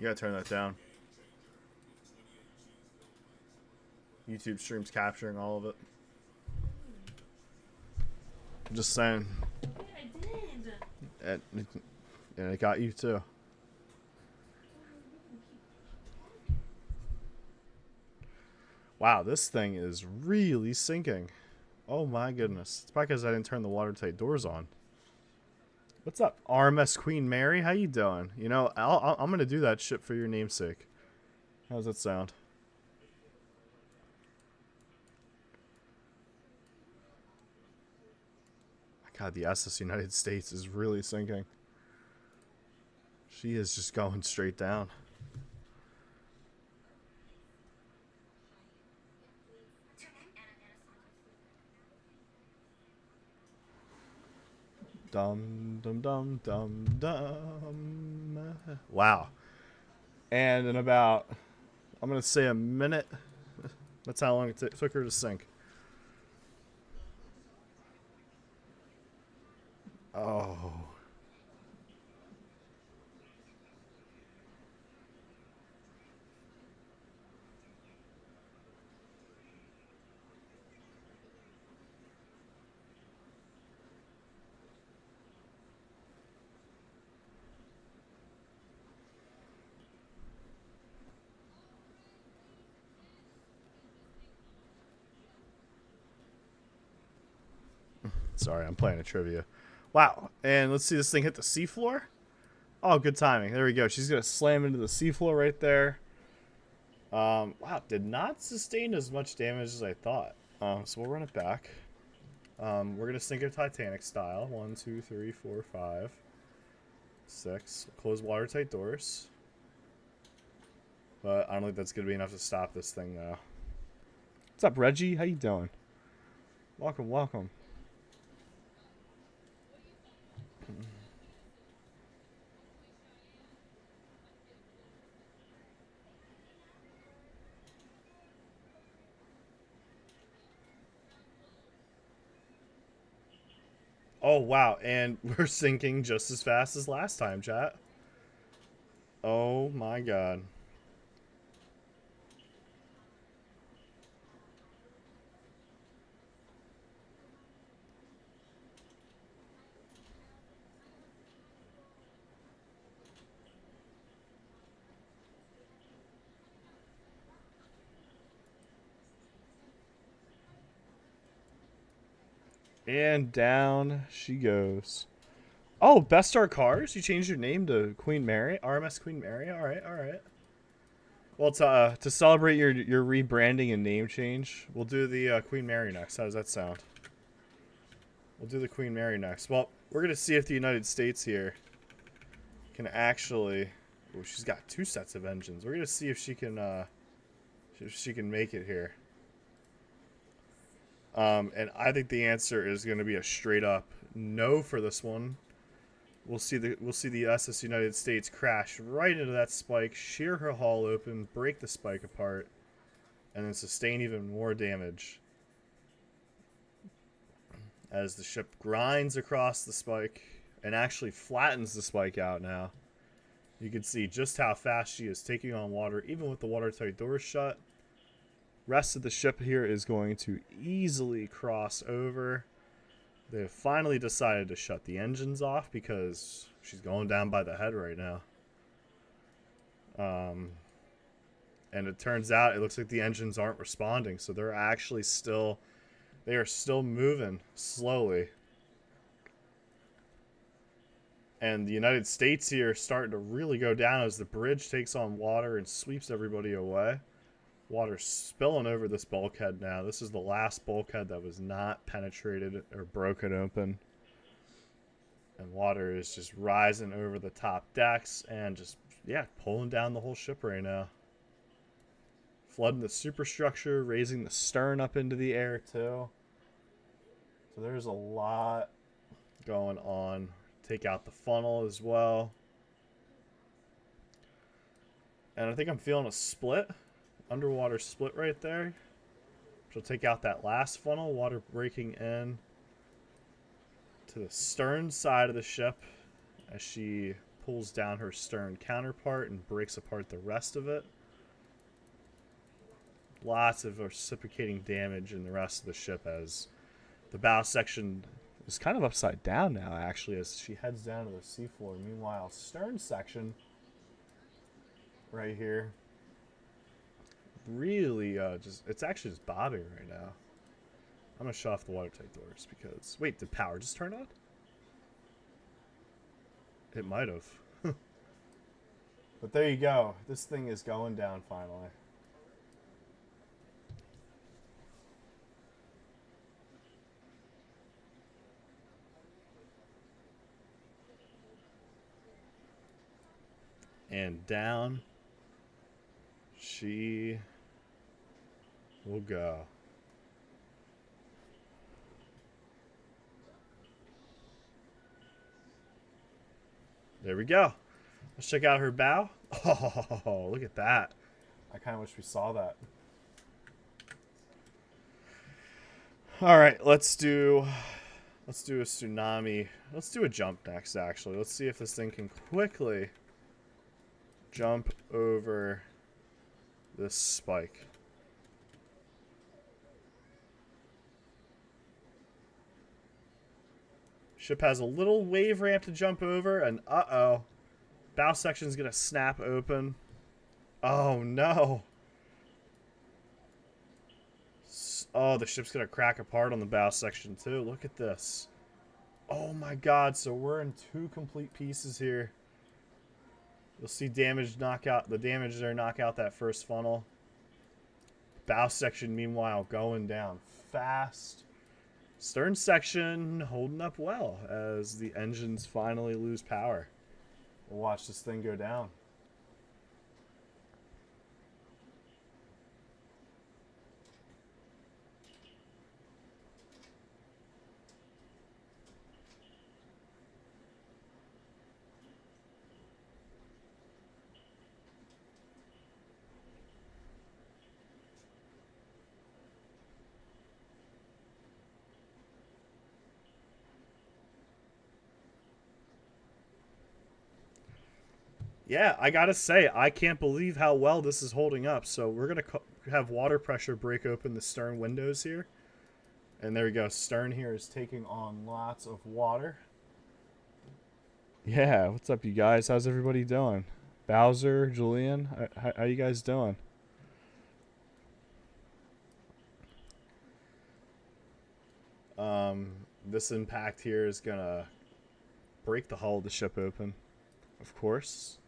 gotta turn that down. YouTube stream's capturing all of it. I'm just saying. I did. And it got you too. Wow, this thing is really sinking. Oh my goodness. It's probably because I didn't turn the watertight doors on. What's up, RMS Queen Mary? How you doing? You know, I'm going to do that ship for your namesake. How's that sound? God, the SS United States is really sinking. She is just going straight down. Dum dum dum dum dum. Wow. And in about, I'm gonna say a minute. That's how long it took her to sink. Oh. Sorry, I'm playing a trivia. Wow. And let's see this thing hit the seafloor. Oh, good timing. There we go. She's going to slam into the seafloor right there. Wow, did not sustain as much damage as I thought. So we'll run it back. We're going to sink it Titanic style. 1, 2, 3, 4, 5, 6. Close watertight doors. But I don't think that's going to be enough to stop this thing, though. What's up, Reggie? How you doing? Welcome, welcome. Oh, wow. And we're sinking just as fast as last time, chat. Oh, my God. And down she goes. Oh, Best Star Cars? You changed your name to Queen Mary? RMS Queen Mary? Alright, alright. Well, to celebrate your rebranding and name change, we'll do the Queen Mary next. How does that sound? We'll do the Queen Mary next. Well, we're going to see if the United States here can actually... Oh, she's got 2 sets of engines. We're going to see if she can make it here. And I think the answer is going to be a straight up no for this one. We'll see the SS United States crash right into that spike, shear her hull open, break the spike apart, and then sustain even more damage as the ship grinds across the spike and actually flattens the spike out now. You can see just how fast she is taking on water, even with the watertight doors shut. Rest of the ship here is going to easily cross over. They've finally decided to shut the engines off because she's going down by the head right now. And it turns out it looks like the engines aren't responding, so they're actually still moving slowly. And the United States here is starting to really go down as the bridge takes on water and sweeps everybody away. Water spilling over this bulkhead now. This is the last bulkhead that was not penetrated or broken open. And water is just rising over the top decks and just, yeah, pulling down the whole ship right now. Flooding the superstructure, raising the stern up into the air too. So there's a lot going on. Take out the funnel as well. And I think I'm feeling a split. Underwater split right there. She'll take out that last funnel, water breaking in to the stern side of the ship as she pulls down her stern counterpart and breaks apart the rest of it. Lots of reciprocating damage in the rest of the ship as the bow section is kind of upside down now, actually, as she heads down to the seafloor. Meanwhile, stern section right here really it's actually just bobbing right now. I'm gonna shut off the watertight doors because wait, did power just turn on? It might have. But there you go. This thing is going down finally. And down she will go. There we go. Let's check out her bow. Oh, look at that. I kind of wish we saw that. All right, let's do a tsunami. Let's do a jump next, actually. Let's see if this thing can quickly jump over this spike. Ship has a little wave ramp to jump over, and uh-oh. Bow section's gonna snap open. Oh, no. Oh, the ship's gonna crack apart on the bow section, too. Look at this. Oh, my God. So we're in 2 complete pieces here. You'll see damage knock out the damage there, knock out that first funnel. Bow section, meanwhile, going down fast. Stern section holding up well as the engines finally lose power. We'll watch this thing go down. Yeah, I gotta say, I can't believe how well this is holding up. So we're gonna have water pressure break open the stern windows here. And there we go. Stern here is taking on lots of water. Yeah, what's up, you guys? How's everybody doing? Bowser, Julian, how you guys doing? This impact here is gonna break the hull of the ship open, of course.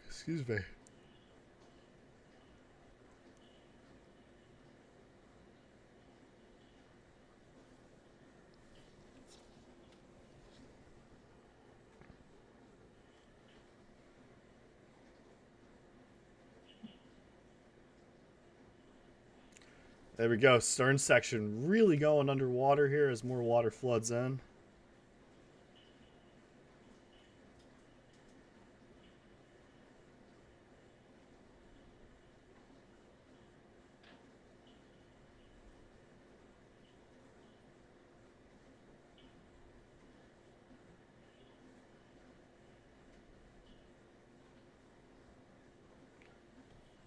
Excuse me. There we go. Stern section really going underwater here as more water floods in.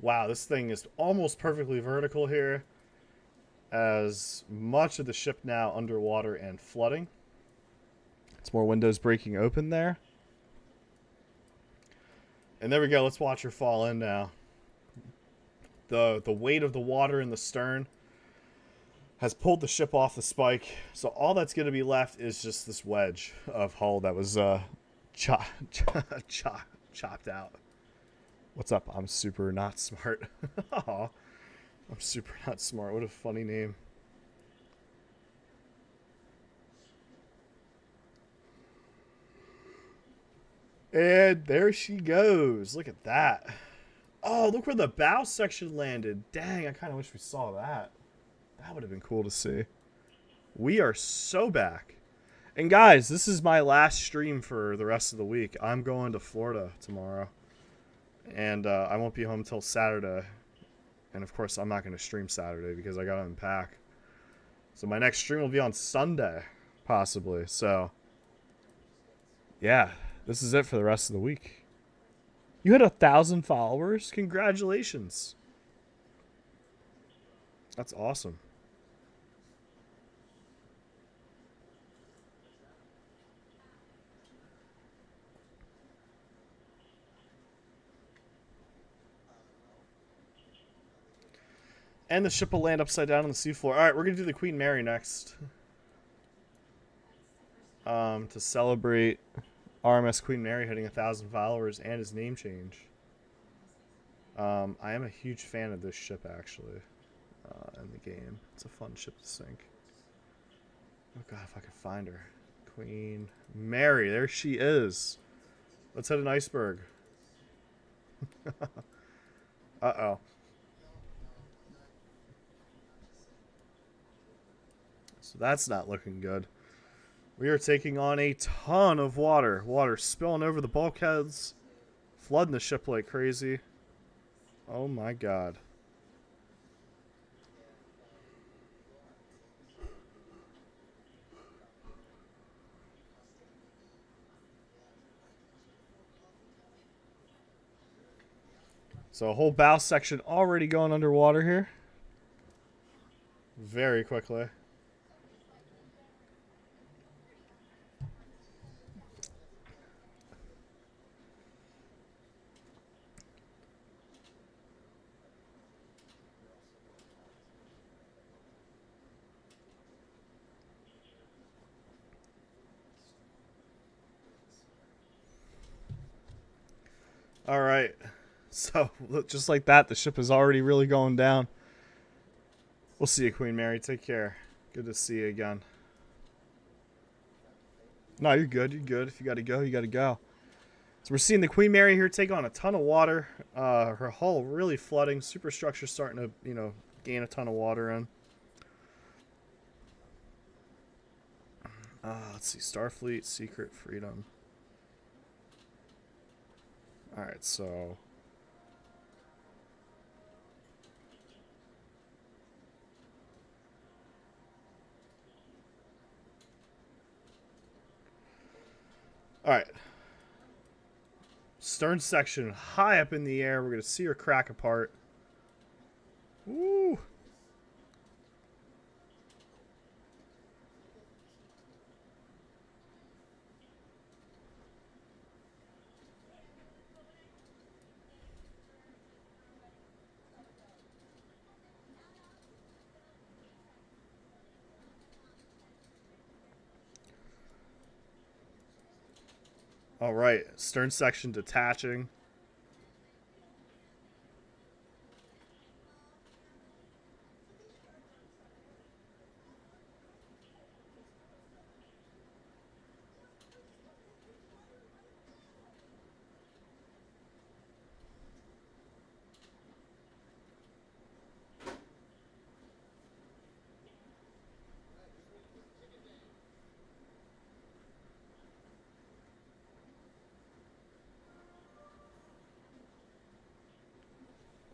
Wow, this thing is almost perfectly vertical here. As much of the ship now underwater and flooding. It's more windows breaking open there. And there we go. Let's watch her fall in now. The weight of the water in the stern has pulled the ship off the spike. So all that's going to be left is just this wedge of hull that was chopped out. What's up? I'm super not smart. Aw. I'm super not smart. What a funny name. And there she goes. Look at that. Oh, look where the bow section landed. Dang, I kind of wish we saw that. That would have been cool to see. We are so back. And guys, this is my last stream for the rest of the week. I'm going to Florida tomorrow. And I won't be home till Saturday. And of course, I'm not going to stream Saturday because I got to unpack. So my next stream will be on Sunday, possibly. So, yeah, this is it for the rest of the week. You had 1,000 followers? Congratulations. That's awesome. And the ship will land upside down on the seafloor. Alright, we're going to do the Queen Mary next. To celebrate RMS Queen Mary hitting 1,000 followers and his name change. I am a huge fan of this ship, actually, in the game. It's a fun ship to sink. Oh god, if I could find her. Queen Mary, there she is. Let's hit an iceberg. Uh-oh. So that's not looking good. We are taking on a ton of water. Water spilling over the bulkheads, flooding the ship like crazy. Oh my god. So a whole bow section already going underwater here. Very quickly. All right. So, just like that, the ship is already really going down. We'll see you, Queen Mary. Take care. Good to see you again. No, you're good. You're good. If you got to go, you got to go. So we're seeing the Queen Mary here take on a ton of water. Her hull really flooding. Superstructure starting to, gain a ton of water in. Let's see. Starfleet, Secret, Freedom. Alright, so... Alright. Stern section high up in the air. We're going to see her crack apart. Woo! All right, stern section detaching.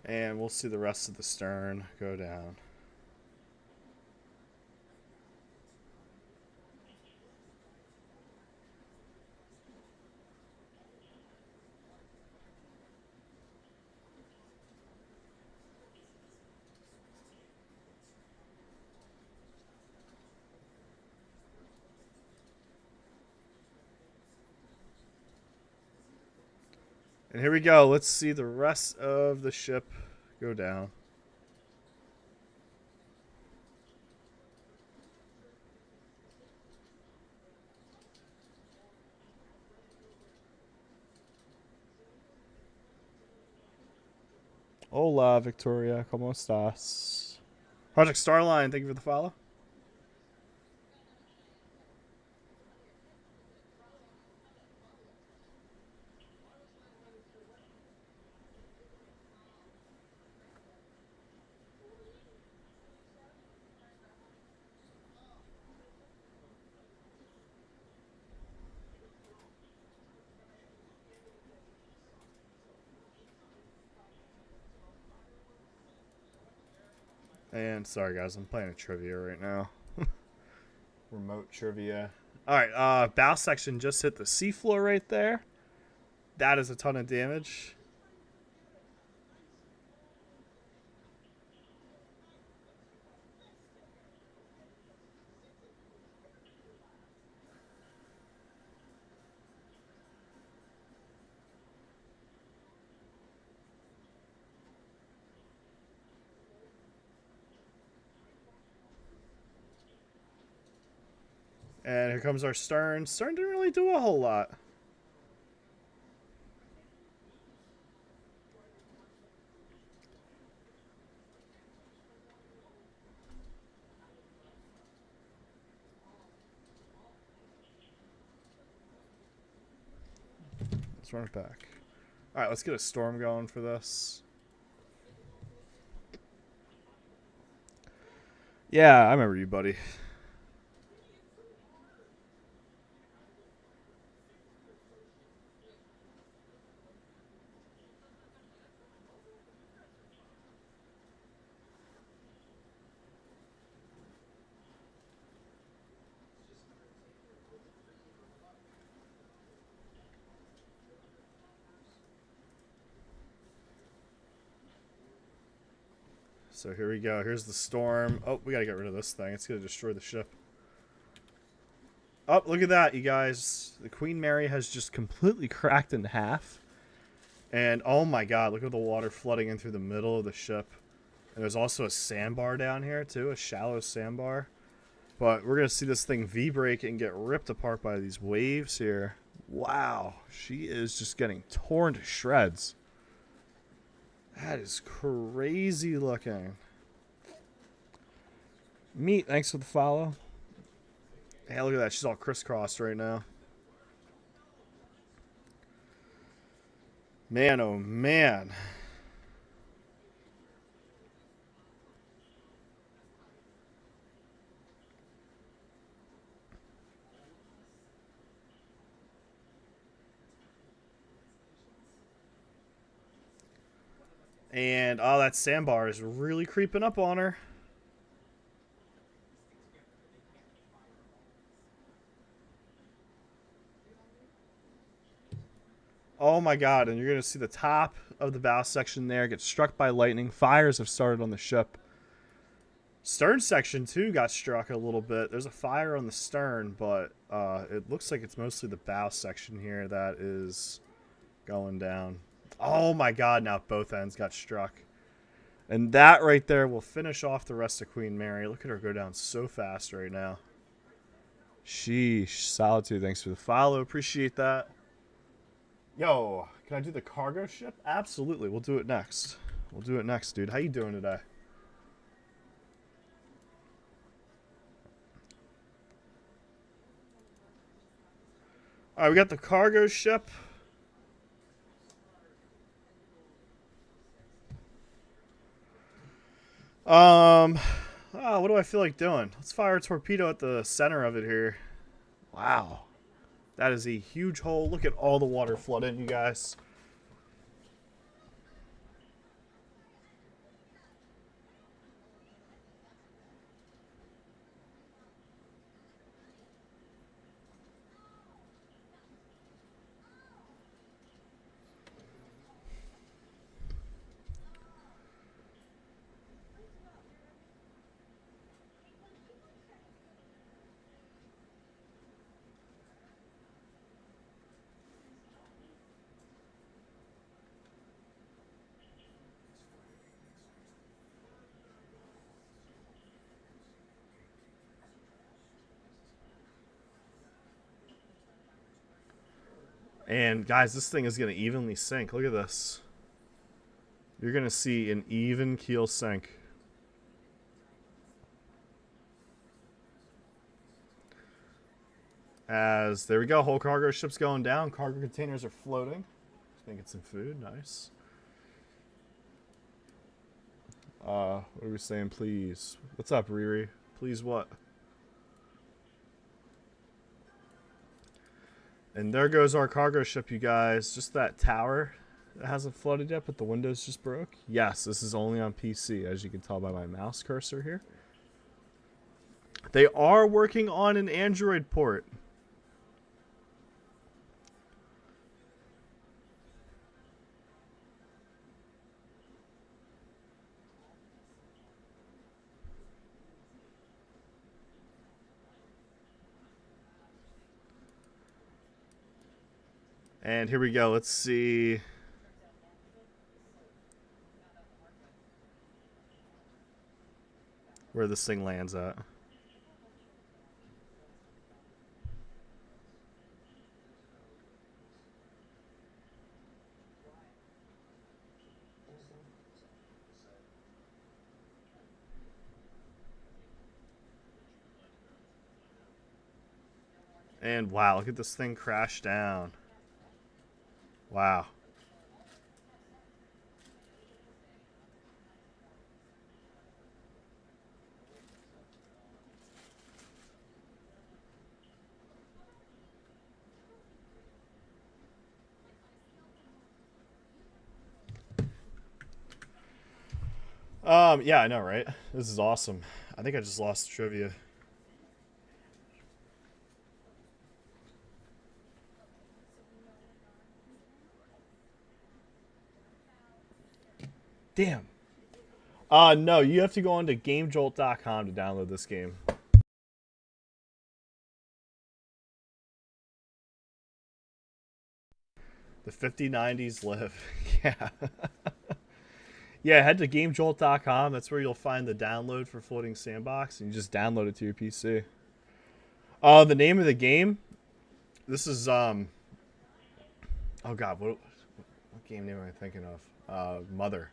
And we'll see the rest of the stern go down. And here we go. Let's see the rest of the ship go down. Hola, Victoria. ¿Cómo estás? Project Starline, thank you for the follow. And sorry guys, I'm playing a trivia right now. Remote trivia. Alright, bow section just hit the seafloor right there. That is a ton of damage. And here comes our stern. Stern didn't really do a whole lot. Let's run it back. Alright, let's get a storm going for this. Yeah, I remember you, buddy. So here we go. Here's the storm. Oh, we gotta get rid of this thing. It's gonna destroy the ship. Oh, look at that, you guys. The Queen Mary has just completely cracked in half. And oh my god, look at the water flooding in through the middle of the ship. And there's also a sandbar down here too, a shallow sandbar. But we're gonna see this thing V-break and get ripped apart by these waves here. Wow, she is just getting torn to shreds. That is crazy looking. Meat, thanks for the follow. Hey, look at that. She's all crisscrossed right now. Man, oh man. And, oh, that sandbar is really creeping up on her. Oh my god, and you're going to see the top of the bow section there get struck by lightning. Fires have started on the ship. Stern section, too, got struck a little bit. There's a fire on the stern, but it looks like it's mostly the bow section here that is going down. Oh my god, now both ends got struck. And that right there will finish off the rest of Queen Mary. Look at her go down so fast right now. Sheesh. Solitude, thanks for the follow. Appreciate that. Yo, can I do the cargo ship? Absolutely. We'll do it next. We'll do it next, dude. How you doing today? Alright, we got the cargo ship. What do I feel like doing? Let's fire a torpedo at the center of it here. Wow. That is a huge hole. Look at all the water flooding, you guys. And guys, this thing is going to evenly sink. Look at this. You're going to see an even keel sink. As, there we go, whole cargo ship's going down. Cargo containers are floating. Just making some food, nice. What are we saying, please? What's up, Riri? Please what? And there goes our cargo ship, you guys. Just that tower It hasn't flooded yet, but the Windows just broke. Yes, this is only on PC, as you can tell by my mouse cursor here. They are working on an Android port. And here we go. Let's see. Where this thing lands at. And wow, look at this thing crash down. Wow. Yeah, I know, right? This is awesome. I think I just lost trivia. Damn. No, you have to go onto GameJolt.com to download this game. The 5090s live. Yeah. Yeah, head to GameJolt.com. That's where you'll find the download for Floating Sandbox, and you just download it to your PC. The name of the game. This is oh god, what game name am I thinking of? Mother.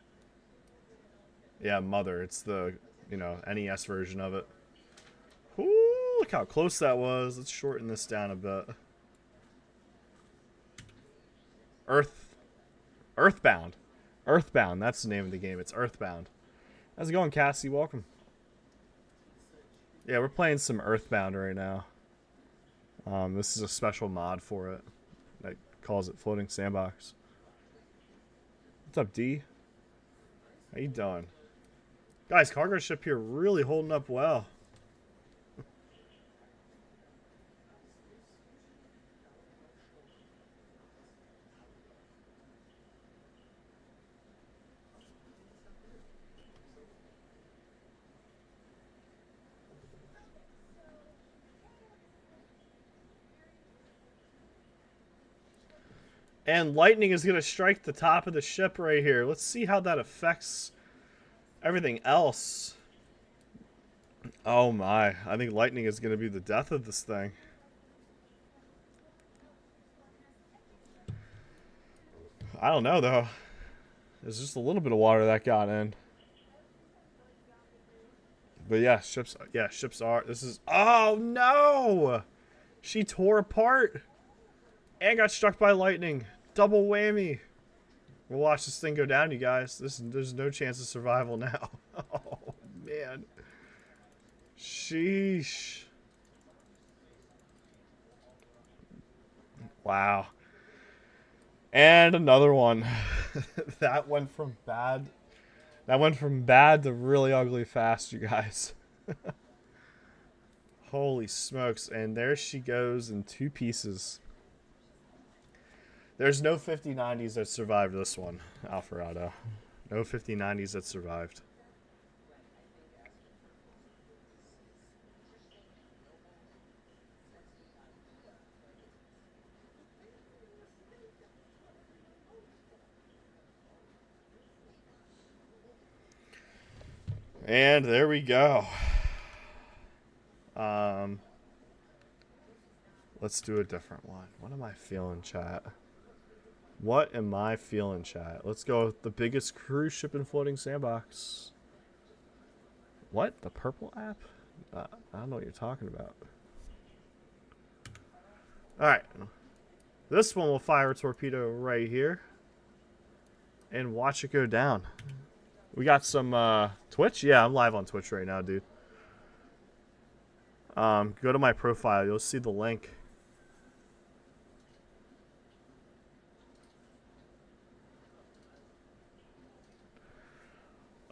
Yeah, Mother. It's the NES version of it. Ooh, look how close that was. Let's shorten this down a bit. Earthbound. Earthbound, that's the name of the game. It's Earthbound. How's it going, Cassie? Welcome. Yeah, we're playing some Earthbound right now. This is a special mod for it that calls it Floating Sandbox. What's up, D? How you doing? Guys, cargo ship here really holding up well. And lightning is going to strike the top of the ship right here. Let's see how that affects everything else. Oh my. I think lightning is going to be the death of this thing. I don't know, though. There's just a little bit of water that got in. But yeah, ships are. This is. Oh no! She tore apart and got struck by lightning. Double whammy. We'll watch this thing go down, you guys. There's no chance of survival now. Oh man. Sheesh. Wow. And another one. That went from bad. That went from bad to really ugly fast, you guys. Holy smokes. And there she goes in two pieces. There's no 5090s that survived this one, Alvarado. No 5090s that survived. And there we go. Let's do a different one. What am I feeling, chat? What am I feeling, chat? Let's go with the biggest cruise ship in Floating Sandbox. What? The purple app? I don't know what you're talking about. Alright. This one will fire a torpedo right here. And watch it go down. We got some Twitch? Yeah, I'm live on Twitch right now, dude. Go to my profile. You'll see the link.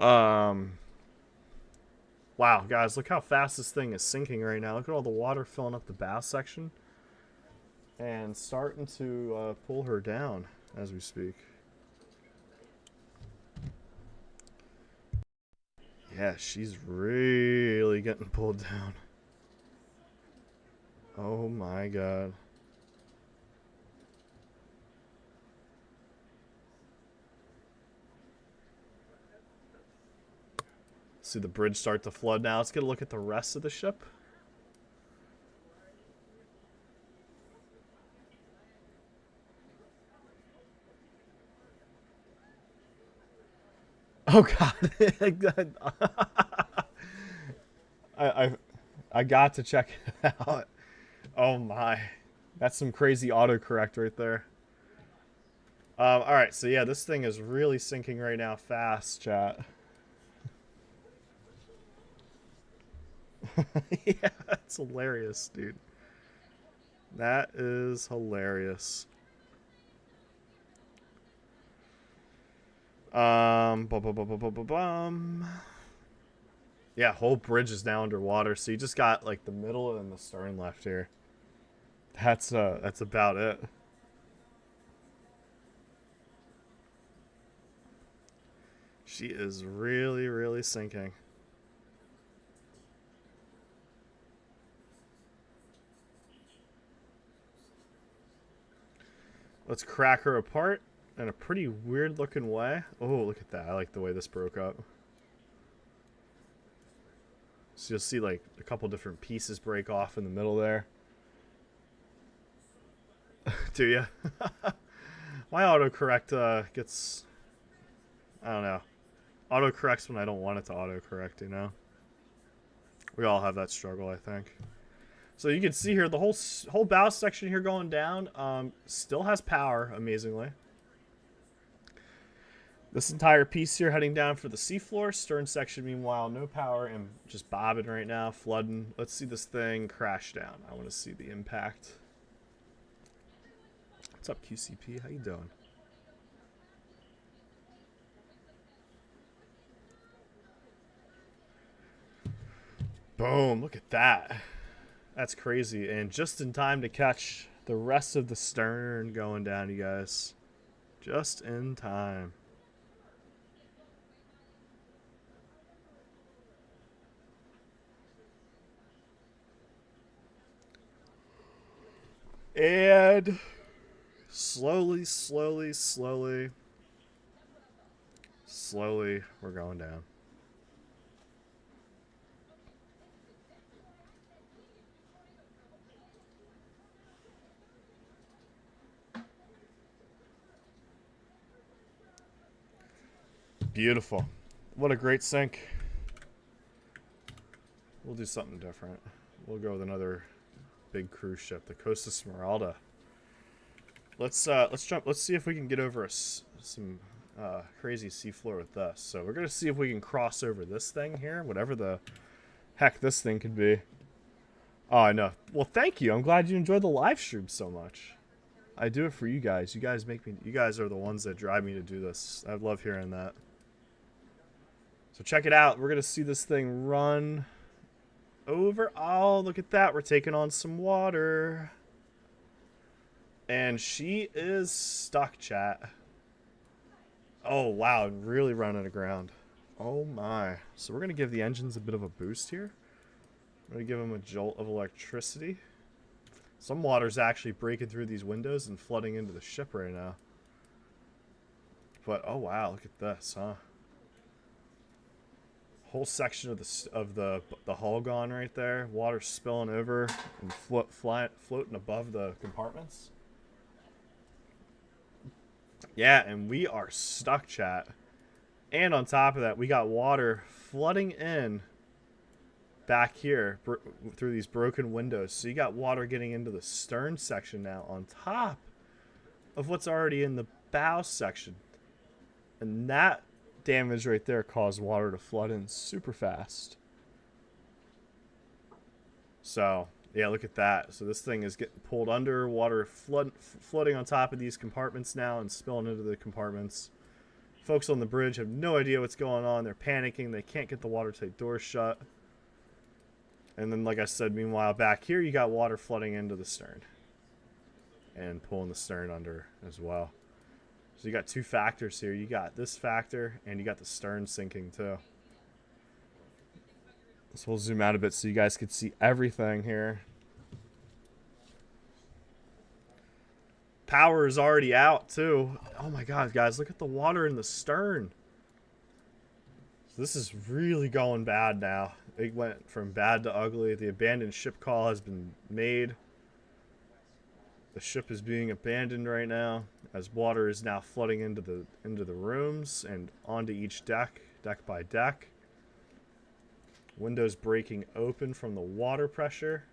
Um, wow, guys, look how fast this thing is sinking right now. Look at all the water filling up the bow section and starting to pull her down as we speak. Yeah, she's really getting pulled down. Oh my god. See the bridge start to flood now. Let's get a look at the rest of the ship. Oh god. I I got to check it out. Oh my. That's some crazy autocorrect right there. Alright, so yeah, this thing is really sinking right now fast, chat. Yeah, that's hilarious, dude. That is hilarious. Bum, bum, bum, bum, bum, bum, bum. Yeah, whole bridge is now underwater, so you just got like the middle and the stern left here. That's about it. She is really, really sinking. Let's crack her apart in a pretty weird looking way. Oh, look at that. I like the way this broke up. So you'll see like a couple different pieces break off in the middle there. Do you? My autocorrect gets... I don't know. Autocorrects when I don't want it to autocorrect, you know? We all have that struggle, I think. So you can see here, the whole bow section here going down still has power, amazingly. This entire piece here heading down for the seafloor. Stern section, meanwhile, no power and just bobbing right now, flooding. Let's see this thing crash down. I want to see the impact. What's up, QCP? How you doing? Boom, look at that. That's crazy. And just in time to catch the rest of the stern going down, you guys. Just in time. And slowly, we're going down. Beautiful. What a great sink. We'll do something different. We'll go with another big cruise ship, the Costa Smeralda. Let's jump. Let's see if we can get over some crazy seafloor with this. So we're gonna see if we can cross over this thing here, whatever the heck this thing could be. Oh, I know. Well, thank you. I'm glad you enjoyed the live stream so much. I do it for you guys. You guys make me. You guys are the ones that drive me to do this. I love hearing that. So check it out. We're gonna see this thing run over. Oh, look at that. We're taking on some water. And she is stuck, chat. Oh, wow. Really running aground. Oh, my. So we're going to give the engines a bit of a boost here. We're going to give them a jolt of electricity. Some water's actually breaking through these windows and flooding into the ship right now. But, oh, wow. Look at this, huh? Whole section of the hull gone right there. Water spilling over and floating above the compartments. Yeah, and we are stuck, chat. And on top of that, we got water flooding in back here through these broken windows. So you got water getting into the stern section now on top of what's already in the bow section. And that damage right there caused water to flood in super fast. So, yeah, look at that. So this thing is getting pulled under, water flooding on top of these compartments now and spilling into the compartments. Folks on the bridge have no idea what's going on. They're panicking. They can't get the watertight doors shut. And then, like I said, meanwhile, back here, you got water flooding into the stern. And pulling the stern under as well. So you got two factors here. You got this factor, and you got the stern sinking, too. So we'll zoom out a bit so you guys can see everything here. Power is already out, too. Oh, my God, guys. Look at the water in the stern. So this is really going bad now. It went from bad to ugly. The abandoned ship call has been made. The ship is being abandoned right now as water is now flooding into the rooms and onto each deck by deck. Windows breaking open from the water pressure.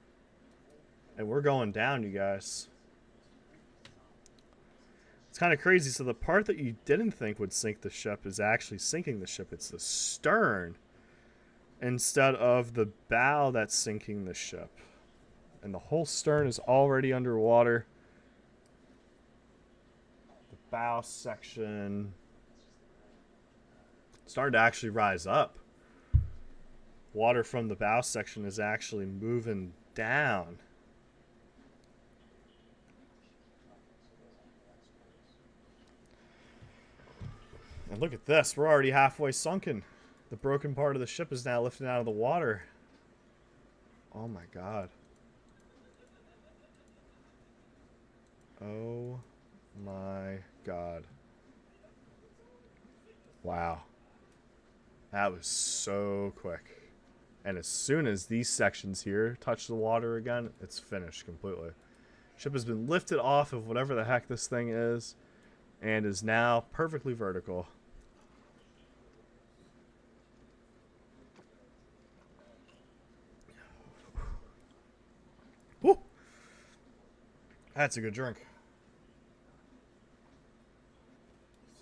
And we're going down, you guys. It's kind of crazy. So the part that you didn't think would sink the ship is actually sinking the ship. It's the stern instead of the bow that's sinking the ship. And the whole stern is already underwater. The bow section started to actually rise up. Water from the bow section is actually moving down. And look at this. We're already halfway sunken. The broken part of the ship is now lifted out of the water. Oh my God. Oh my God. Wow. That was so quick. And as soon as these sections here touch the water again, it's finished completely. Ship has been lifted off of whatever the heck this thing is and is now perfectly vertical. Woo! That's a good drink.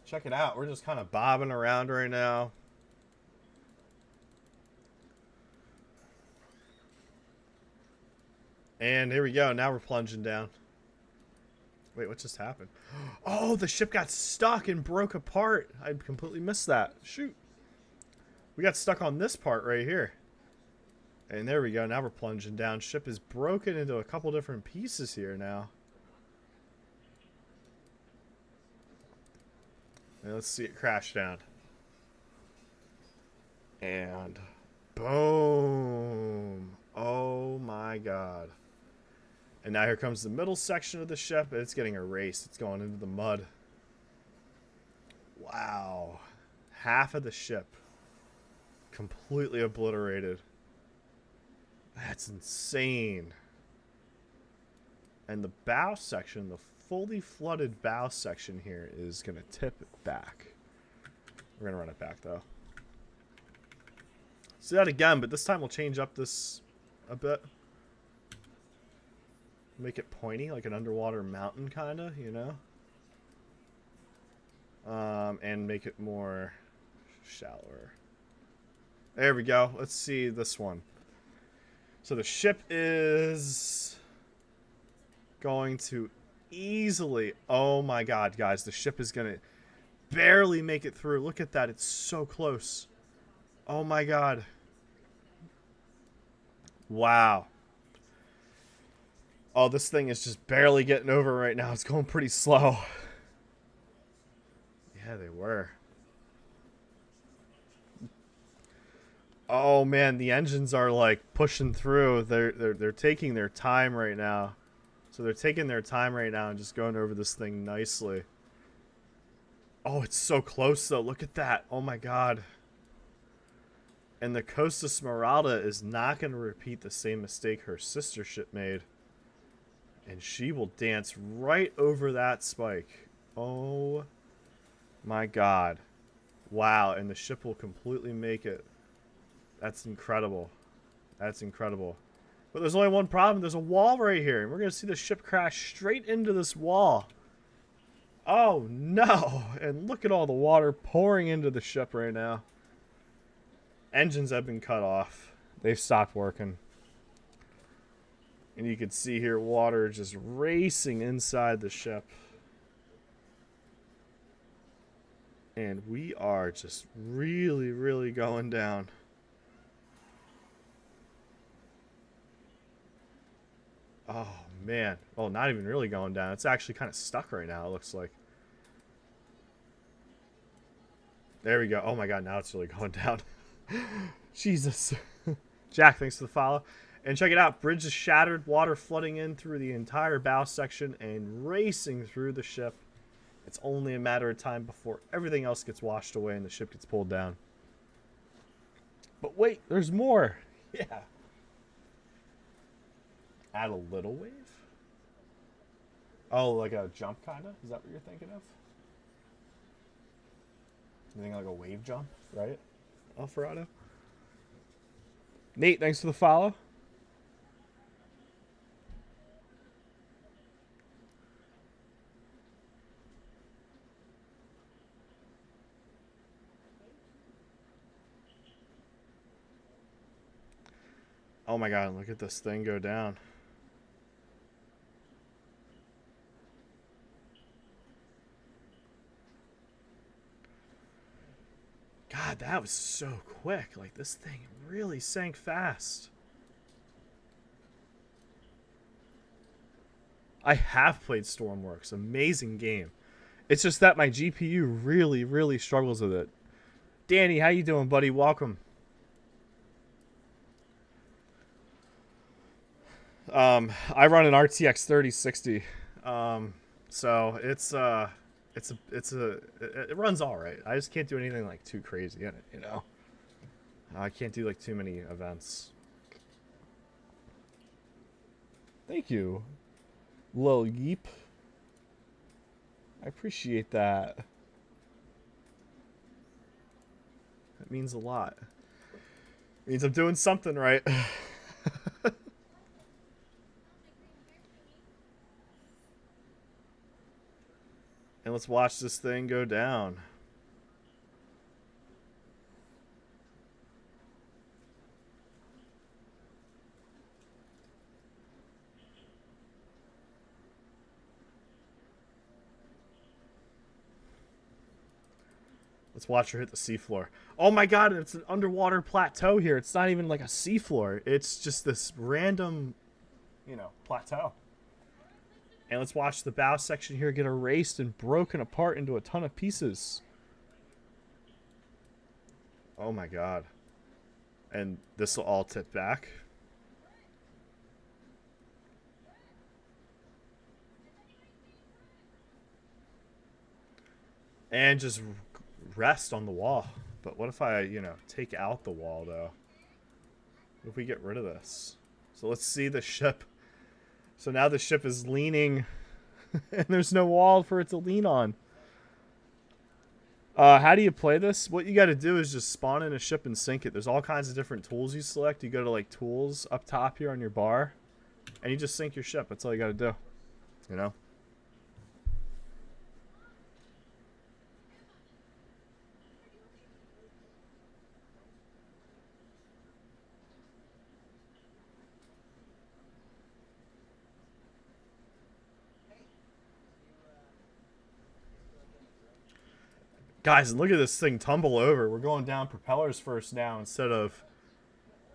Check it out. We're just kind of bobbing around right now. And here we go. Now we're plunging down. Wait, what just happened? Oh, the ship got stuck and broke apart. I completely missed that. Shoot. We got stuck on this part right here. And there we go. Now we're plunging down. Ship is broken into a couple different pieces here now. And let's see it crash down. And boom. Oh my God. And now here comes the middle section of the ship. It's getting erased. It's going into the mud. Wow. Half of the ship completely obliterated. That's insane. And the bow section, the fully flooded bow section here is going to tip it back. We're going to run it back, though. See that again, but this time we'll change up this a bit. Make it pointy, like an underwater mountain, kind of, you know? And make it more shallower. There we go. Let's see this one. So the ship is going to easily... Oh my God, guys. The ship is going to barely make it through. Look at that. It's so close. Oh my God. Wow. Oh, this thing is just barely getting over right now. It's going pretty slow. Yeah, they were. Oh man, the engines are like pushing through. They're taking their time right now. So they're taking their time right now and just going over this thing nicely. Oh, it's so close though. Look at that. Oh my God. And the Costa Smeralda is not going to repeat the same mistake her sister ship made. And she will dance right over that spike. Oh my God. Wow, and the ship will completely make it. That's incredible. That's incredible. But there's only one problem. There's a wall right here. And we're going to see the ship crash straight into this wall. Oh, no. And look at all the water pouring into the ship right now. Engines have been cut off. They've stopped working. And you can see here water just racing inside the ship. And we are just really, really going down. Oh, man. Well, not even really going down. It's actually kind of stuck right now, it looks like. There we go. Oh, my God. Now it's really going down. Jesus. Jack, thanks for the follow. And check it out. Bridge is shattered. Water flooding in through the entire bow section and racing through the ship. It's only a matter of time before everything else gets washed away and the ship gets pulled down. But wait, there's more. Yeah. Add a little wave? Oh, like a jump kind of? Is that what you're thinking of? You think like a wave jump, right? Alfarado? Nate, thanks for the follow. Oh my God, look at this thing go down. God, that was so quick. Like, this thing really sank fast. I have played Stormworks. Amazing game. It's just that my GPU really, really struggles with it. Danny, how you doing, buddy? Welcome. I run an RTX 3060, so it runs all right. I just can't do anything like too crazy in it, you know. I can't do like too many events. Thank you, Lil Yeep. I appreciate that. That means a lot. It means I'm doing something right. And let's watch this thing go down. Let's watch her hit the seafloor. Oh my God, it's an underwater plateau here. It's not even like a seafloor. It's just this random, you know, plateau. And let's watch the bow section here get erased and broken apart into a ton of pieces. Oh my God. And this will all tip back. And just rest on the wall. But what if I, you know, take out the wall, though? What if we get rid of this? So let's see the ship. So now the ship is leaning, and there's no wall for it to lean on. How do you play this? What you got to do is just spawn in a ship and sink it. There's all kinds of different tools you select. You go to, like, tools up top here on your bar, and you just sink your ship. That's all you got to do, you know? Guys, look at this thing tumble over. We're going down propellers first now instead of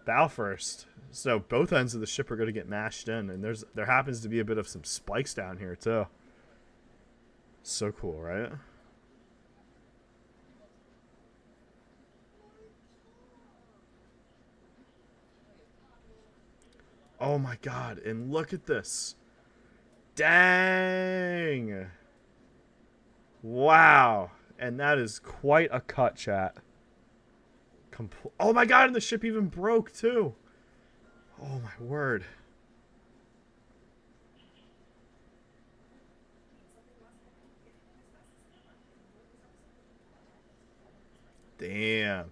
bow first. So both ends of the ship are going to get mashed in. And there happens to be a bit of some spikes down here too. So cool, right? Oh my God. And look at this. Dang. Wow. And that is quite a cut, chat. Oh my God, and the ship even broke too. Oh my word. Damn.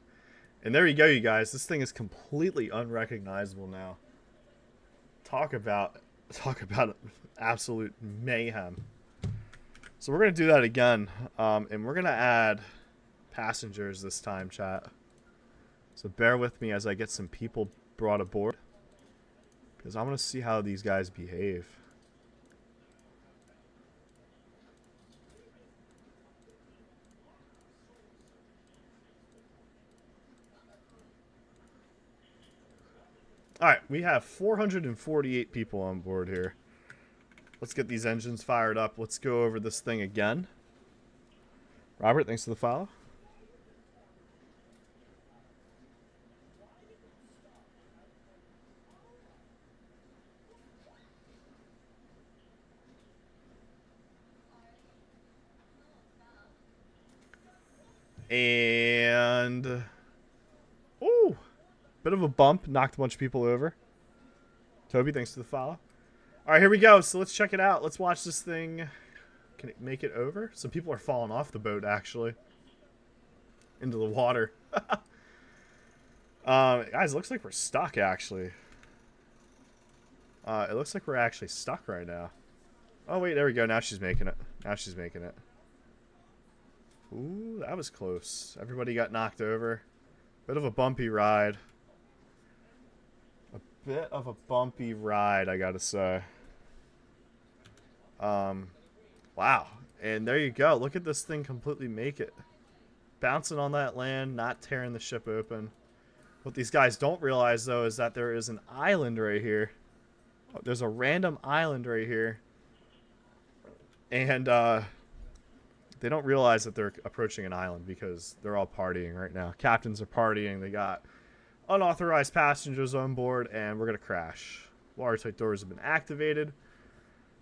And there you go, you guys. This thing is completely unrecognizable now. Talk about absolute mayhem. So we're going to do that again. And we're going to add passengers this time, chat. So bear with me as I get some people brought aboard. Because I want to see how these guys behave. All right, we have 448 people on board here. Let's get these engines fired up. Let's go over this thing again. Robert, thanks for the follow. And... ooh! Bit of a bump. Knocked a bunch of people over. Toby, thanks for the follow. Alright, here we go. So let's check it out. Let's watch this thing. Can it make it over? Some people are falling off the boat, actually. Into the water. Guys, it looks like we're stuck, actually. It looks like we're actually stuck right now. Oh, wait, there we go. Now she's making it. Now she's making it. Ooh, that was close. Everybody got knocked over. Bit of a bumpy ride. A bit of a bumpy ride, I gotta say. Wow. And there you go. Look at this thing completely make it. Bouncing on that land, not tearing the ship open. What these guys don't realize, though, is that there is an island right here. Oh, there's a random island right here. And, they don't realize that they're approaching an island because they're all partying right now. Captains are partying. They got unauthorized passengers on board, and we're going to crash. Watertight doors have been activated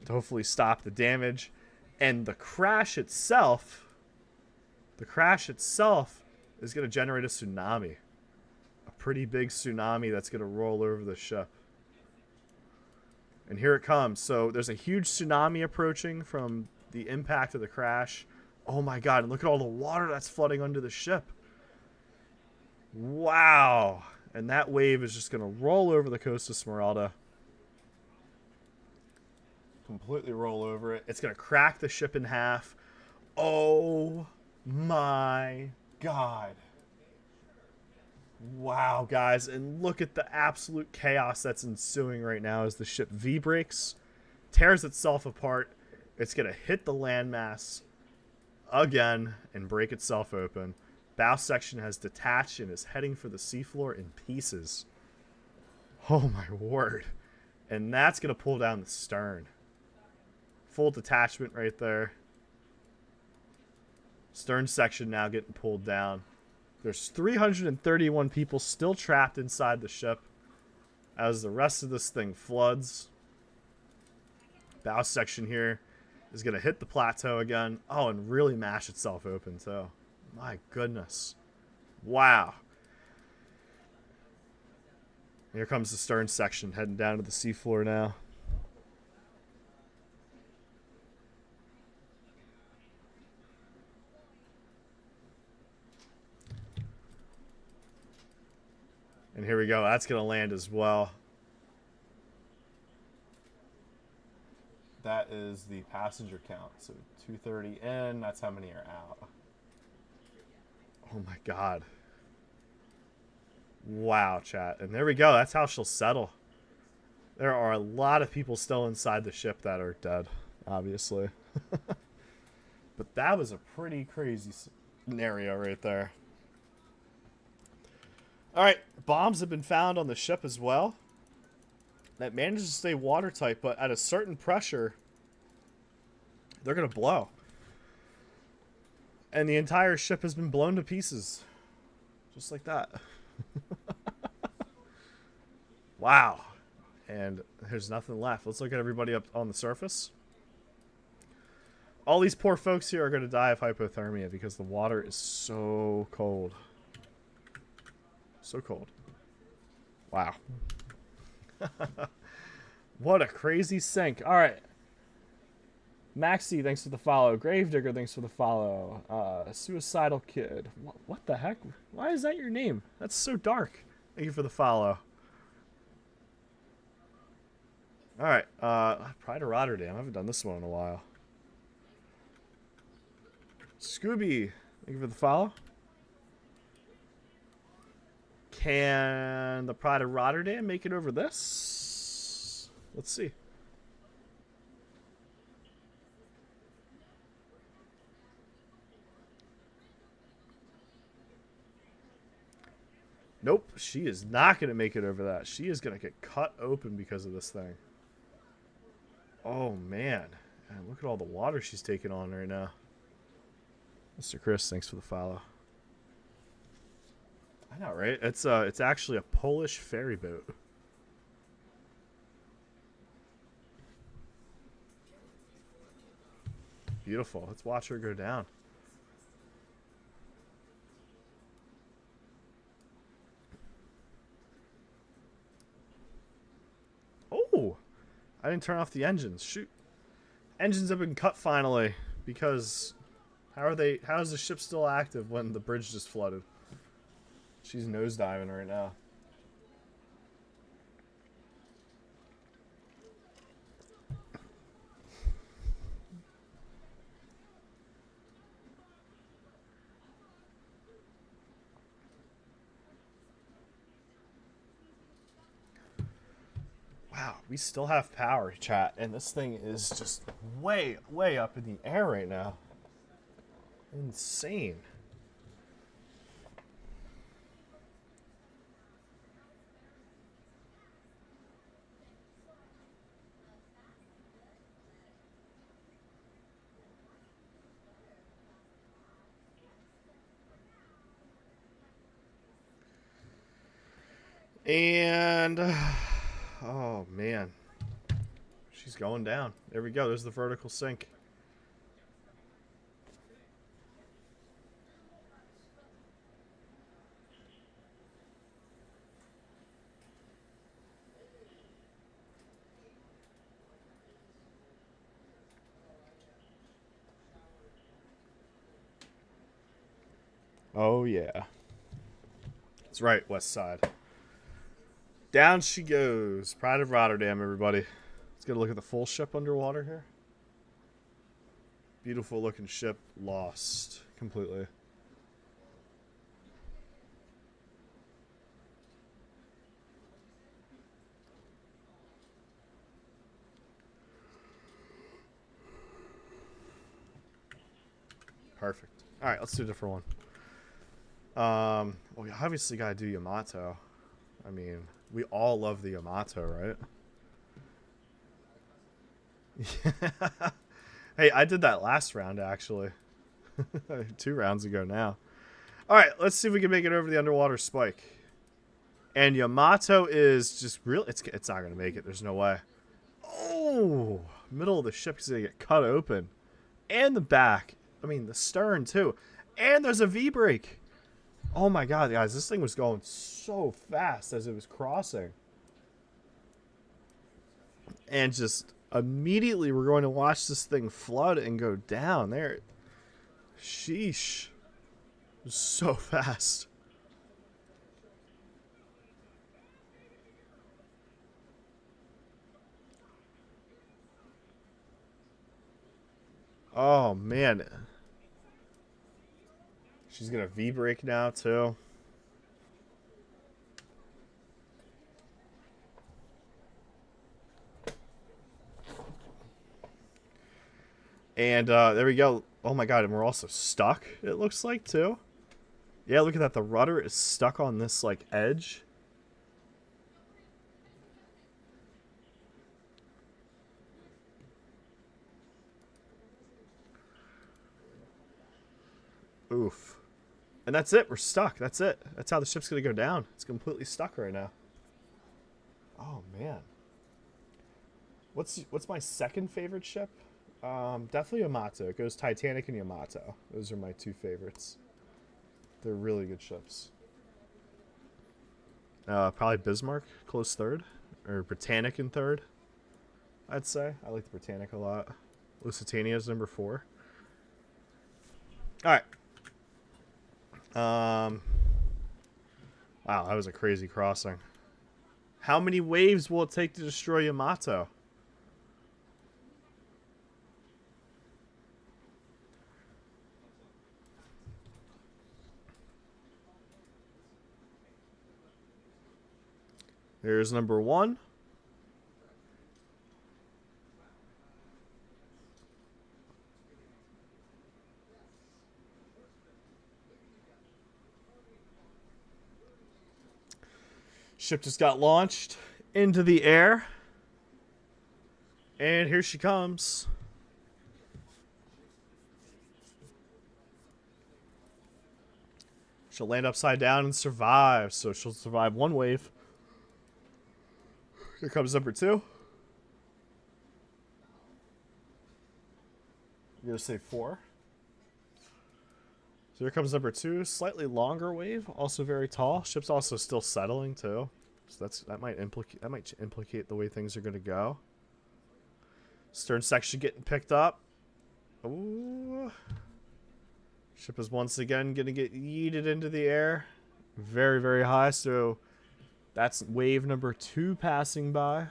to hopefully stop the damage. And the crash itself is going to generate a tsunami. A pretty big tsunami that's going to roll over the ship. And here it comes. So there's a huge tsunami approaching from the impact of the crash. Oh my god, and look at all the water that's flooding under the ship. Wow. And that wave is just going to roll over the coast of Smeralda. Completely roll over it. It's going to crack the ship in half. Oh my god. Wow, guys. And look at the absolute chaos that's ensuing right now as the ship V-brakes, tears itself apart. It's going to hit the landmass again and break itself open. Bow section has detached and is heading for the seafloor in pieces. Oh my word. And that's going to pull down the stern. Full detachment right there. Stern section now getting pulled down. There's 331 people still trapped inside the ship as the rest of this thing floods. Bow section here is going to hit the plateau again. Oh, and really mash itself open, too. My goodness. Wow. Here comes the stern section heading down to the seafloor now. And here we go. That's going to land as well. That is the passenger count. So 230 in. That's how many are out. Oh my god. Wow, chat. And there we go. That's how she'll settle. There are a lot of people still inside the ship that are dead, obviously. But that was a pretty crazy scenario right there. Alright, bombs have been found on the ship as well. That manages to stay watertight, but at a certain pressure, they're going to blow. And the entire ship has been blown to pieces. Just like that. Wow. And there's nothing left. Let's look at everybody up on the surface. All these poor folks here are going to die of hypothermia because the water is so cold. So cold. Wow. What a crazy sink. All right. Maxie, thanks for the follow. Gravedigger, thanks for the follow. Suicidal Kid. What the heck? Why is that your name? That's so dark. Thank you for the follow. All right. Pride of Rotterdam. I haven't done this one in a while. Scooby, thank you for the follow. Can the Pride of Rotterdam make it over this? Let's see. Nope, she is not going to make it over that. She is going to get cut open because of this thing. Oh, man. And look at all the water she's taking on right now. Mr. Chris, thanks for the follow. I know, right? It's actually a Polish ferry boat. Beautiful. Let's watch her go down. Oh! I didn't turn off the engines. Shoot. Engines have been cut finally because how is the ship still active when the bridge just flooded? She's nosediving right now. Wow, we still have power, chat, and this thing is just way, way up in the air right now. Insane. And oh man, she's going down. There we go. There's the vertical sink. Oh yeah. That's right, West Side. Down she goes. Pride of Rotterdam, everybody. Let's get a look at the full ship underwater here. Beautiful looking ship, lost completely. Perfect. All right, let's do a different one. Well, we obviously got to do Yamato. I mean, we all love the Yamato, right? Hey, I did that last round, actually. 2 rounds ago now. All right, let's see if we can make it over the underwater spike. And Yamato is just real. It's not going to make it. There's no way. Oh, middle of the ship is going to get cut open. And the back. I mean, the stern, too. And there's a V-brake. Oh, my God, guys. This thing was going so fast as it was crossing. And just immediately we're going to watch this thing flood and go down. There. Sheesh. It was so fast. Oh, man. She's going to V-brake now, too. And there we go. Oh, my God. And we're also stuck, it looks like, too. Yeah, look at that. The rudder is stuck on this, like, edge. Oof. And that's it. We're stuck. That's it. That's how the ship's going to go down. It's completely stuck right now. Oh, man. What's my second favorite ship? Definitely Yamato. It goes Titanic and Yamato. Those are my 2 favorites. They're really good ships. Probably Bismarck, close third. Or Britannic in third, I'd say. I like the Britannic a lot. Lusitania is number 4. Alright. Wow, that was a crazy crossing. How many waves will it take to destroy Yamato? There's number 1. Ship just got launched into the air. And here she comes. She'll land upside down and survive. So she'll survive one wave. Here comes number 2. I'm going to say 4. So here comes number 2. Slightly longer wave. Also very tall. Ship's also still settling too. So that might implicate the way things are going to go. Stern section getting picked up. Ooh. Ship is once again going to get yeeted into the air. Very, very high. So that's wave number 2 passing by.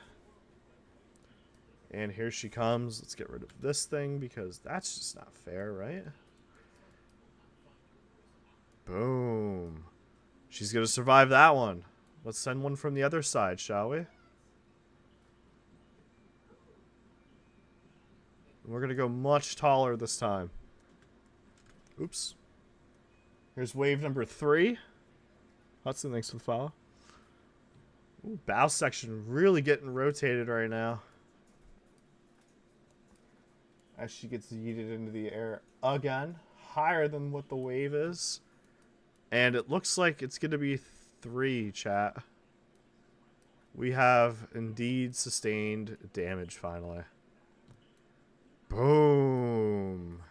And here she comes. Let's get rid of this thing because that's just not fair, right? Boom. She's going to survive that one. Let's send one from the other side, shall we? We're going to go much taller this time. Oops. Here's wave number 3. Hudson, thanks for the follow. Ooh, bow section really getting rotated right now. As she gets yeeted into the air again. Higher than what the wave is. And it looks like it's going to be 3, chat. We have indeed sustained damage finally. Boom.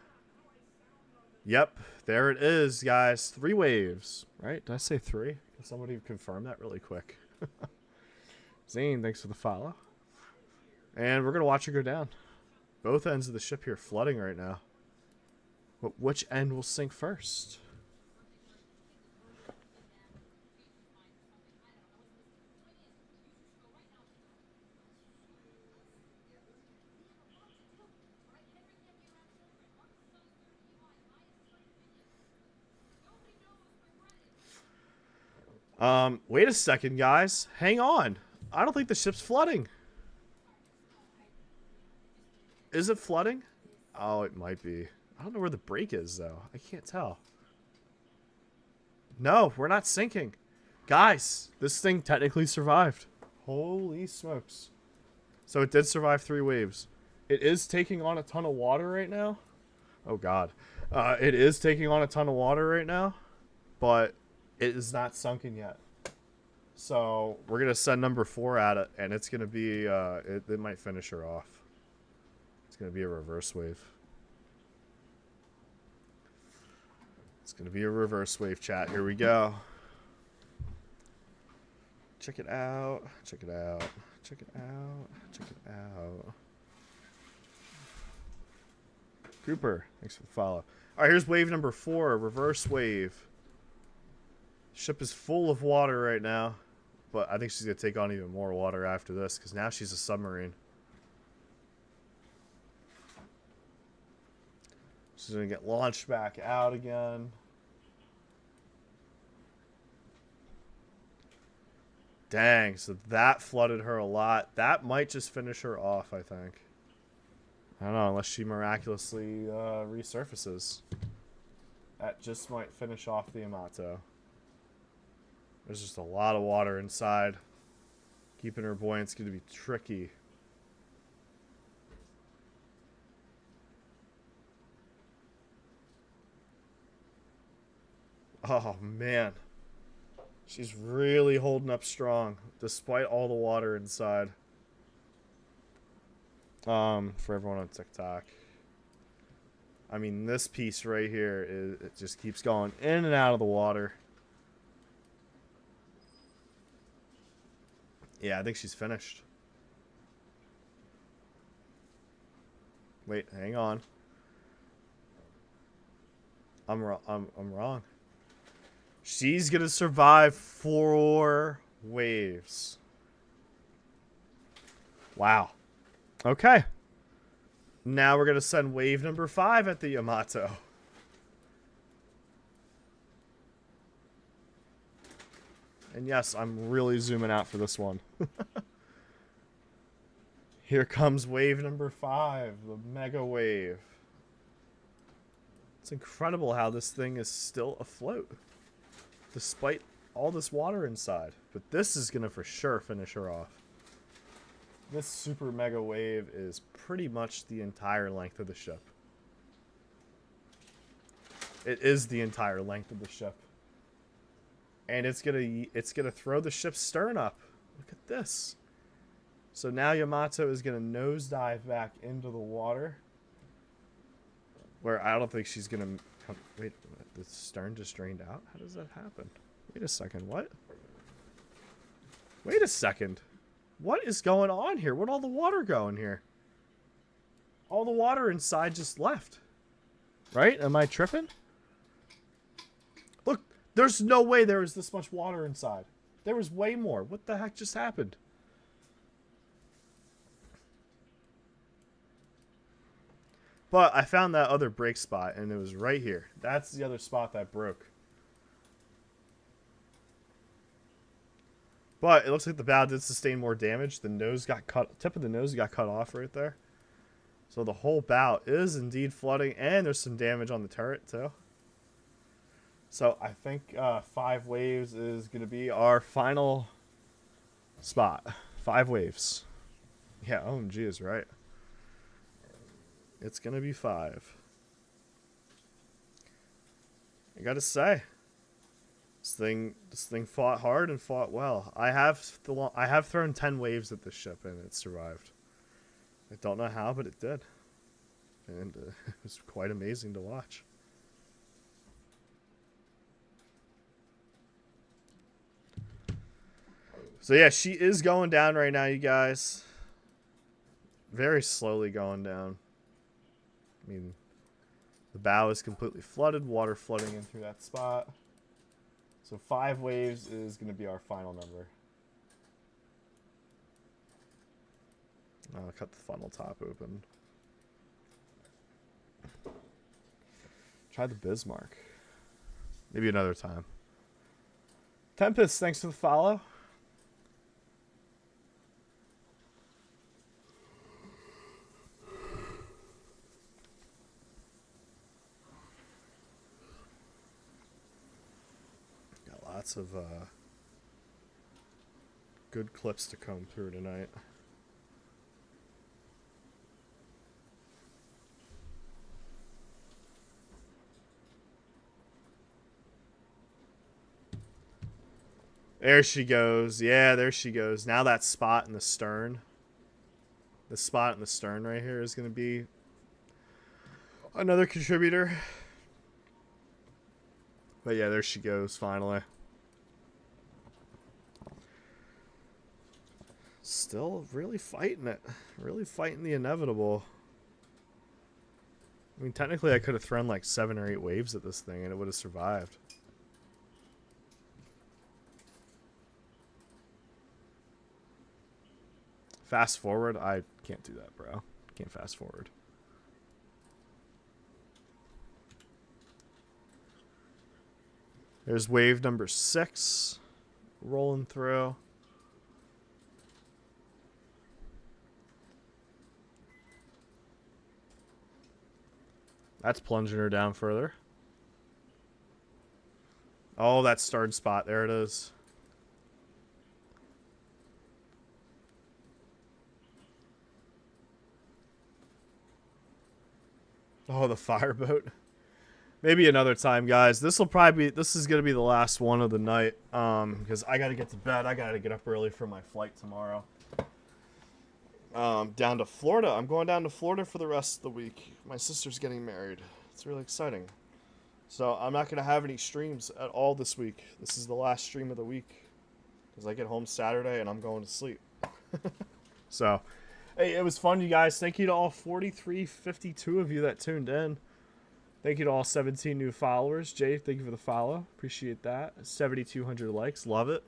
Yep, there it is, guys. 3 waves. Right? Did I say 3? Can somebody confirm that really quick? Zane, thanks for the follow. And we're going to watch her go down. Both ends of the ship here flooding right now. But which end will sink first? Wait a second, guys. Hang on. I don't think the ship's flooding. Is it flooding? Oh, it might be. I don't know where the break is, though. I can't tell. No, we're not sinking. Guys, this thing technically survived. Holy smokes. So it did survive 3 waves. It is taking on a ton of water right now. Oh, God. It is taking on a ton of water right now. But it is not sunken yet. So we're going to send number 4 at it. And it's going to be... it might finish her off. It's going to be a reverse wave. It's going to be a reverse wave, chat. Here we go. Check it out. Check it out. Check it out. Check it out. Cooper, thanks for the follow. All right, here's wave number 4, reverse wave. Ship is full of water right now, but I think she's going to take on even more water after this because now she's a submarine. She's going to get launched back out again. Dang, so that flooded her a lot. That might just finish her off, I think. I don't know, unless she miraculously resurfaces. That just might finish off the Yamato. There's just a lot of water inside. Keeping her buoyant's going to be tricky. Oh, man. She's really holding up strong, despite all the water inside. For everyone on TikTok. I mean, this piece right here, it just keeps going in and out of the water. Yeah, I think she's finished. Wait, hang on. I'm wrong. She's gonna survive 4 waves. Wow. Okay. Now we're gonna send wave number 5 at the Yamato. And yes, I'm really zooming out for this one. Here comes wave number 5, the mega wave. It's incredible how this thing is still afloat. Despite all this water inside. But this is going to for sure finish her off. This super mega wave is pretty much the entire length of the ship. It is the entire length of the ship. And it's gonna throw the ship's stern up. Look at this. So now Yamato is gonna nosedive back into the water. Where I don't think she's gonna come. Wait, the stern just drained out? How does that happen? Wait a second, what? Wait a second. What is going on here? Where'd all the water go in here? All the water inside just left. Right? Am I tripping? Look, there's no way there was this much water inside. There was way more. What the heck just happened? But I found that other break spot, and it was right here. That's the other spot that broke. But it looks like the bow did sustain more damage. The nose got cut. Tip of the nose got cut off right there. So the whole bow is indeed flooding, and there's some damage on the turret too. So I think 5 waves is going to be our final spot. 5 waves. Yeah, OMG is right. It's going to be 5. I got to say, this thing fought hard and fought well. I have thrown 10 waves at this ship and it survived. I don't know how, but it did. And it was quite amazing to watch. So yeah, she is going down right now, you guys. Very slowly going down. I mean, the bow is completely flooded, water flooding in through that spot. So 5 waves is going to be our final number. I'll cut the funnel top open. Try the Bismarck. Maybe another time. Tempest, thanks for the follow. Lots of good clips to comb through tonight. There she goes. Yeah, there she goes. Now that spot in the stern. The spot in the stern right here is going to be another contributor. But yeah, there she goes finally. Still really fighting it. Really fighting the inevitable. I mean, technically I could have thrown like 7 or 8 waves at this thing and it would have survived. Fast forward? I can't do that, bro. Can't fast forward. There's wave number 6 rolling through. That's plunging her down further. Oh, that starred spot. There it is. Oh, the fireboat. Maybe another time, guys. This is gonna be the last one of the night. Because I gotta get to bed. I gotta get up early for my flight tomorrow. Down to Florida. I'm going down to Florida for the rest of the week. My sister's getting married. It's really exciting. So I'm not gonna have any streams at all this week. This is the last stream of the week. Because I get home Saturday and I'm going to sleep. So, hey, it was fun, you guys. Thank you to all 4352 of you that tuned in. Thank you to all 17 new followers. Jay, thank you for the follow. Appreciate that. 7,200 likes. Love it.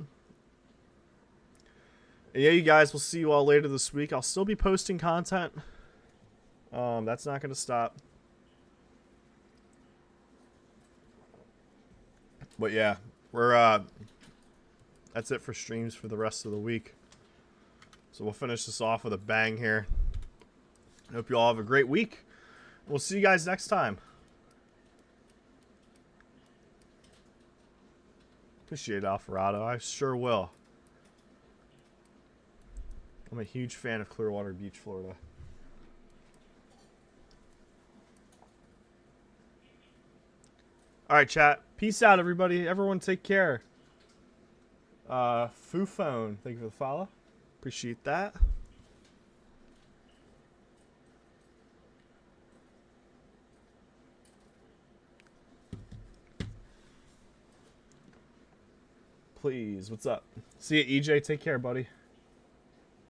And yeah, you guys, we'll see you all later this week. I'll still be posting content. That's not going to stop. But yeah, that's it for streams for the rest of the week. So we'll finish this off with a bang here. I hope you all have a great week. We'll see you guys next time. Appreciate Alvarado. I sure will. I'm a huge fan of Clearwater Beach, Florida. All right, chat. Peace out, everybody. Everyone take care. Foo Phone, thank you for the follow. Appreciate that. Please, what's up? See you, EJ. Take care, buddy.